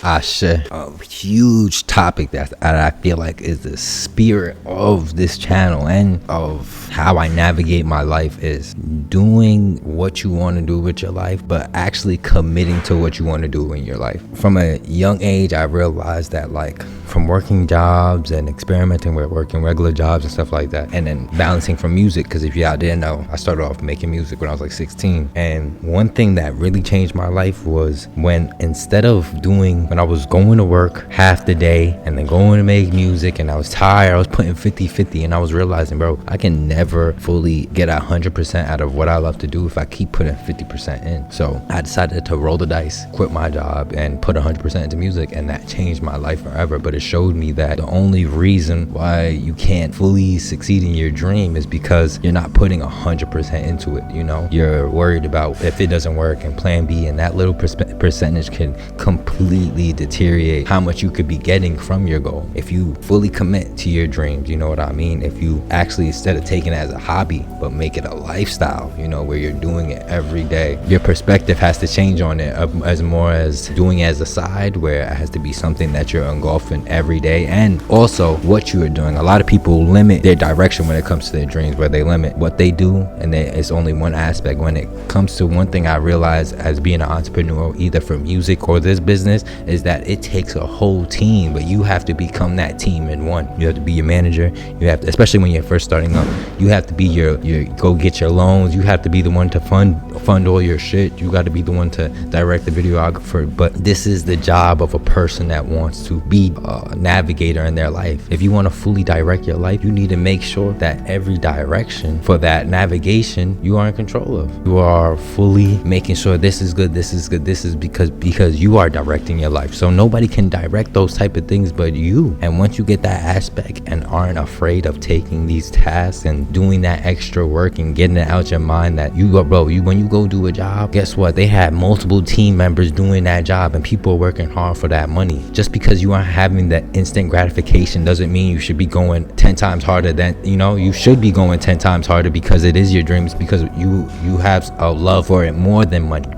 I share a huge topic that I feel like is the spirit of this channel and of how I navigate my life is doing what you want to do with your life, but actually committing to what you want to do in your life. From a young age, I realized that, like, from working jobs and experimenting with working regular jobs and stuff like that, and then balancing from music, because if y'all didn't know, I started off making music when I was like 16. And one thing that really changed my life was when, instead of when I was going to work half the day and then going to make music, and I was tired, I was putting 50-50, and I was realizing, bro, I can never fully get 100% out of what I love to do if I keep putting 50% in. So I decided to roll the dice, quit my job, and put 100% into music, and that changed my life forever. But it showed me that the only reason why you can't fully succeed in your dream is because you're not putting 100% into it. You know, you're worried about if it doesn't work and plan B, and that little percentage can completely deteriorate how much you could be getting from your goal. If you fully commit to your dreams, you know what I mean? If you actually, instead of taking it as a hobby, but make it a lifestyle, you know, where you're doing it every day, your perspective has to change on it, as more as doing it as a side, where it has to be something that you're engulfing every day. And also what you are doing. A lot of people limit their direction when it comes to their dreams, where they limit what they do, and it's only one aspect. When it comes to one thing I realized as being an entrepreneur, either for music or this business, is that it takes a whole team, but you have to become that team in one. You have to be your manager. You have to, especially when you're first starting up, you have to be your go get your loans. You have to be the one to fund all your shit. You got to be the one to direct the videographer. But this is the job of a person that wants to be a navigator in their life. If you want to fully direct your life, you need to make sure that every direction for that navigation you are in control of. You are fully making sure this is good, this is good, this is because you are directing your life. So nobody can direct those type of things but you. And once you get that aspect and aren't afraid of taking these tasks and doing that extra work and getting it out your mind, that when you go do a job, guess what? They have multiple team members doing that job, and people are working hard for that money. Just because you aren't having that instant gratification doesn't mean you should be going 10 times harder than, you should be going 10 times harder, because it is your dreams, because you have a love for it more than money.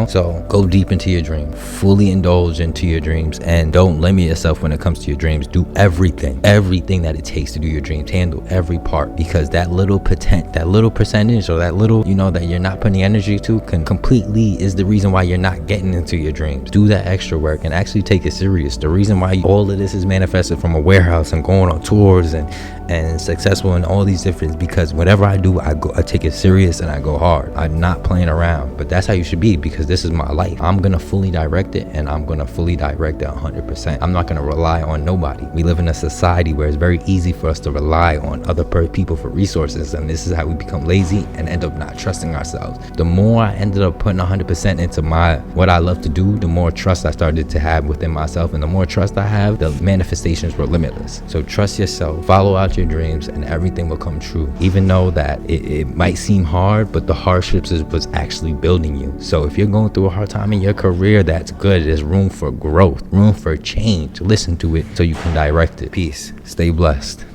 So go deep into your dream, fully indulge into your dreams, and don't limit yourself when it comes to your dreams. Do everything that it takes to do your dreams. Handle every part, because that little percentage, or that little, that you're not putting energy to, is the reason why you're not getting into your dreams. Do that extra work and actually take it serious. The reason why all of this is manifested from a warehouse and going on tours and successful in all these different, because whatever I do, I take it serious and I go hard. I'm not playing around. But that's how you should be, because this is my life. I'm gonna fully direct it, and I'm gonna fully direct it 100%. I'm not gonna rely on nobody. We live in a society where it's very easy for us to rely on other people for resources, and this is how we become lazy and end up not trusting ourselves. The more I ended up putting 100% into what I love to do, the more trust I started to have within myself, and the more trust I have, the manifestations were limitless. So trust yourself, follow out your dreams, and everything will come true. Even though that it might seem hard, but the hardships is what's actually building you. So if you're going through a hard time in your career, that's good. There's room for growth, room for change. Listen to it so you can direct it. Peace. Stay blessed.